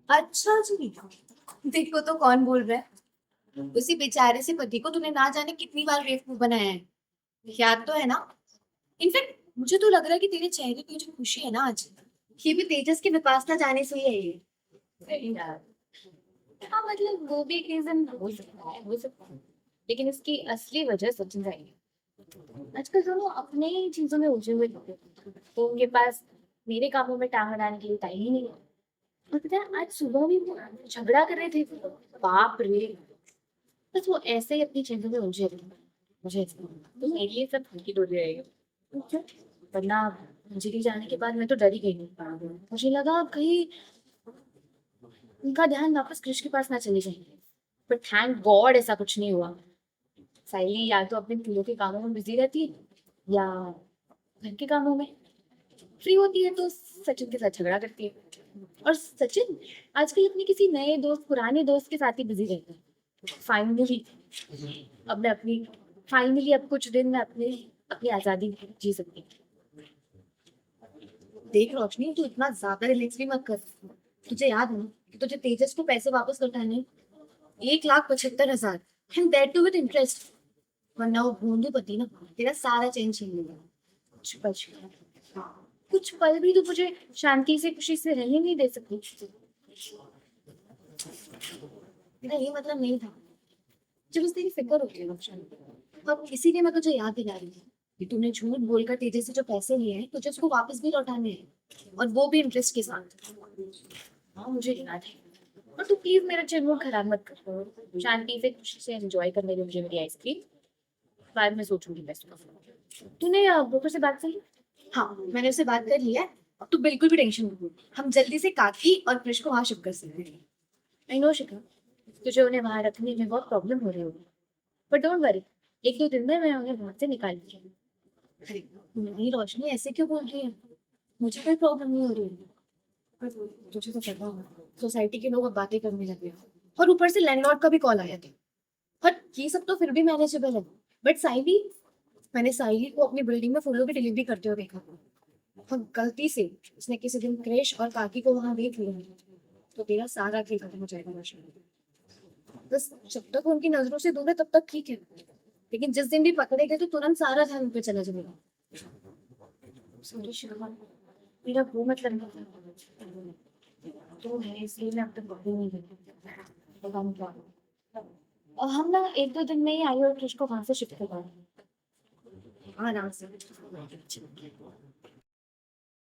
अच्छा जी। देखो तो कौन बोल रहा है। उसी बेचारे से पति को तूने ना जाने कितनी बार बेवकूफ बनाया है। याद तो है ना। इनफैक्ट मुझे तो लग रहा है कि तेरे चेहरे पे जो खुशी है ना आज, ये भी तेजस के विपासना जाने से ही है ये। नहीं यार। हाँ मतलब वो भी एक रीजन हो सकता है, हो सकता है, लेकिन इसकी असली वजह सचिन राय है। आजकल दोनों अपने ही चीजों में उलझे हुए रहते हैं, तो उनके पास मेरे कामों में टांग अड़ाने के लिए टाइम ही नहीं है। और पता है आज सुबह भी वो झगड़ा कर रहे थे। बाप रे। बस वो ऐसे ही अपनी चीजों में उलझे रहे। मुझे ऐसा लगा। तो मेरे लिए सब हल्की डोली रहेगी। क्यों? वरना अंजलि जाने के बाद मैं तो डर ही गई। मुझे लगा कहीं उनका ध्यान वापस कृष के पास ना चले जाए। पर थैंक गॉड ऐसा कुछ नहीं हुआ। साइली या तो अपने पियो के कामों में बिजी रहती है या घर के कामों में। फ्री होती है तो सचिन के साथ झगड़ा करती है। और सचिन आजकल अपने किसी नए दोस्त, पुराने दोस्त के साथ ही बिजी रहता है। फाइनली अब मैं अपनी फाइनली अब कुछ दिन मैं अपने अपनी आजादी जी सकती हूँ। देख रोशनी, तू इतना ज्यादा रिलैक्स भी मत कर। तुझे याद है ना कि तुझे तेजस को पैसे वापस लौटाने 1,75,000, and that too with interest. वरना वो भोंदूपति ना तेरा सारा चेंज छीन लेगा। कुछ पल कुछ पल भी तो मुझे शांति से खुशी से रहने नहीं दे सकती। मेरा ये मतलब नहीं था। जब उस तेरी फिक्र होती है रोशन, अब इसीलिए मैं तुझे याद दिला रही हूँ कि तूने झूठ बोलकर तेजस से जो पैसे लिए हैं तुझे उसको वापस भी लौटाने हैं, और वो भी इंटरेस्ट के साथ। हाँ मुझे याद है। और तू प्लीज मेरा चिल खराब मत कर। शांति से खुशी से एंजॉय करने दे मुझे मेरी आइसक्रीम। बाद में सोचूंगी मैं इसका। तूने ब्रोकर से बात की? हाँ, मैंने उससे बात कर ली है। अब तू बिल्कुल भी टेंशन मत ले। हम जल्दी से काकी और कृष को वहां शिफ्ट कर सकते हैं। आई नो शिखा, तुझे उन्हें वहां रखने में बहुत प्रॉब्लम हो रही होगी, पर डोंट वरी, एक दो दिन में मैं उन्हें वहां से निकाल लूंगी। अरे नहीं रोशनी, ऐसे क्यों बोल रही है। मुझे कोई प्रॉब्लम नहीं हो रही है। पर तुझे तो पता होगा सोसाइटी के लोग अब बातें करने लगे हैं, और ऊपर से लैंडलॉर्ड का भी कॉल आया था। और ये सब तो फिर भी मैनेजेबल है। बट साइली, मैंने साइली को अपनी बिल्डिंग में फूलों की डिलीवरी करते हुए देखा। और गलती से उसने किसी दिन क्रेश और काकी को वहां देख लिया तो तेरा सारा खेल खत्म हो जाएगा रोशन। बस जब तक वो उनकी नजरों से दूर है तब तक ठीक है, लेकिन जिस दिन भी पकड़े गए तो तुरंत सारा ध्यान उन पे चला जाएगा। सॉरी शिखा, मेरा वो मतलब नहीं था। तो है इसलिए मैं अब तक कभी नहीं गई। तो हम क्या, और हम ना एक दो दिन में ही आई और कृष को वहां से शिफ्ट करवा आराम से।